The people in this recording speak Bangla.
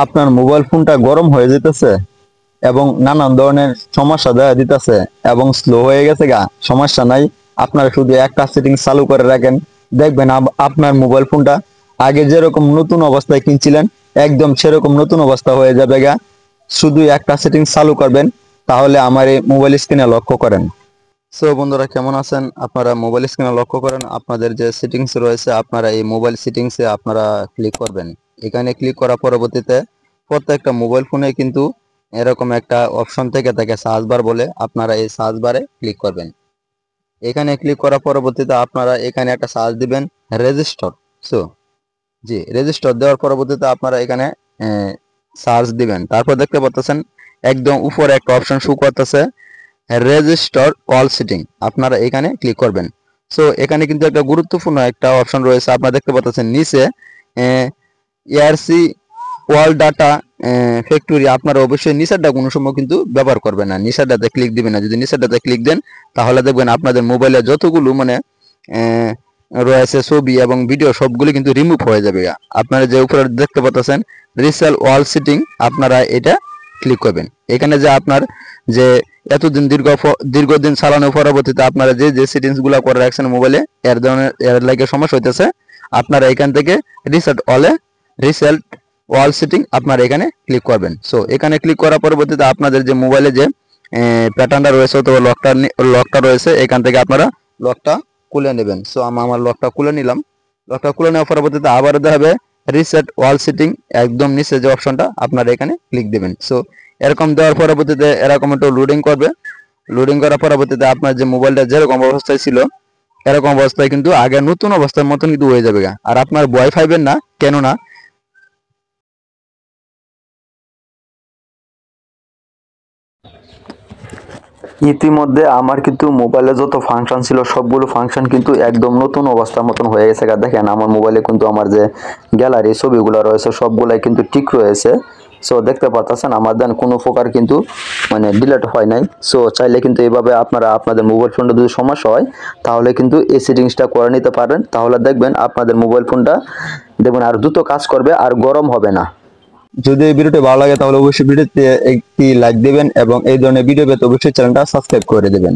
আপনার মোবাইল ফোনটা গরম হয়ে যেতেছে এবং নানান ধরনের সমস্যা দেখা দিতেছে এবং স্লো হয়ে গেছে গা, সমস্যা নাই। আপনারা শুধু একটা সেটিং চালু করে রাখেন, দেখবেন আপনার মোবাইল ফোনটা আগে যেরকম নতুন অবস্থায় কিনছিলেন একদম সেরকম নতুন অবস্থা হয়ে যাবে গা। শুধু একটা সেটিং চালু করবেন, তাহলে আমার এই মোবাইল স্ক্রিনে লক্ষ্য করেন। সো বন্ধুরা, কেমন আছেন? আপনারা মোবাইল স্ক্রিনে লক্ষ্য করেন, আপনাদের যে সেটিংস রয়েছে আপনারা এই মোবাইল সেটিংসে আপনারা ক্লিক করবেন। এখানে ক্লিক করার পরবর্তীতে প্রত্যেকটা মোবাইল ফোনে কিন্তু এরকম একটা অপশন থেকে থাকে সার্চ বার বলে, আপনারা এই সার্চ বারে ক্লিক করবেন। এখানে ক্লিক করার পরবর্তীতে আপনারা এখানে একটা সার্চ দিবেন রেজিস্টার। সো জি, রেজিস্টার দেওয়ার পরবর্তীতে আপনারা এখানে সার্চ দিবেন। তারপর দেখতে পাচ্ছেন একদম উপরে একটা অপশন শো করতেছে রেজিস্টার অল সেটিং, আপনারা এখানে ক্লিক করবেন। সো এখানে কিন্তু একটা গুরুত্বপূর্ণ একটা অপশন রয়েছে, আপনারা দেখতে পাচ্ছেন নিচে এআরসি ওয়াল ডাটা ফ্যাক্টরি। আপনারা অবশ্যই নিচেরটা কোনো সময় কিন্তু ব্যবহার করবেন না, নিচেরটাতে ক্লিক দিবেন না। যদি নিচেরটাতে ক্লিক দেন তাহলে দেখবেন আপনাদের মোবাইলে যতগুলো রয়েছে ছবি এবং ভিডিও সবগুলো কিন্তু রিমুভ হয়ে যাবে। আপনারা যে উপরে দেখতে পাচ্ছেন রিসেল ওয়াল সেটিং, আপনারা এটা ক্লিক করবেন। এখানে যে আপনার যে এতদিন দীর্ঘদিন চালানোর পরবর্তীতে আপনারা যে যে সেটিংস গুলা করে রাখছেন মোবাইলে এর লাগে সমস্যা হইতেছে, আপনারা এখান থেকে রিসেট ওয়াল সেটিং আপনারা এখানে ক্লিক করবেন। সো এখানে ক্লিক করার পরবর্তীতে আপনাদের যে মোবাইলে যে প্যাটার্নটা রয়েছে অথবা লকটা রয়েছে, এখান থেকে আপনারা লকটা খুলে নেবেন। সো আমার লকটা খুলে নিলাম। লকটা খুলে নেওয়ার পরবর্তীতে আবার দেখাবে রিসেট ওয়াল সেটিং, একদম নিচে যে অপশনটা আপনারা এখানে ক্লিক দিবেন। সো এরকম দেওয়ার পরবর্তীতে এরকম একটু লোডিং করবে। লোডিং করার পরবর্তীতে আপনার যে মোবাইলটা যেরকম অবস্থায় ছিল এরকম অবস্থায় কিন্তু আগে নতুন অবস্থার মতন কিন্তু হয়ে যাবে। আর আপনার ভয় পাইবেন না, কেননা ইতিমধ্যে আমার কিন্তু মোবাইলে যত ফাংশন ছিল সবগুলো ফাংশন কিন্তু একদম নতুন অবস্থার মতন হয়ে গেছে। দেখেন আমার মোবাইলে কিন্তু আমার যে গ্যালারি ছবিগুলো রয়েছে সবগুলাই কিন্তু ঠিক রয়েছে। সো দেখতে পাচ্ছেন আমার দেন কোনো প্রকার কিন্তু ডিলেট হয় নাই। সো চাইলে কিন্তু এইভাবে আপনারা আপনাদের মোবাইল ফোনটা যদি সমস্যা হয় তাহলে কিন্তু এই সেটিংসটা করে নিতে পারেন। তাহলে দেখবেন আপনাদের মোবাইল ফোনটা দেখবেন আর দ্রুত কাজ করবে আর গরম হবে না। যদি এই ভিডিওটি ভালো লাগে তাহলে অবশ্যই ভিডিওতে একটি লাইক দিবেন এবং এই ধরনের ভিডিও পেতে অবশ্যই চ্যানেলটা সাবস্ক্রাইব করে দেবেন।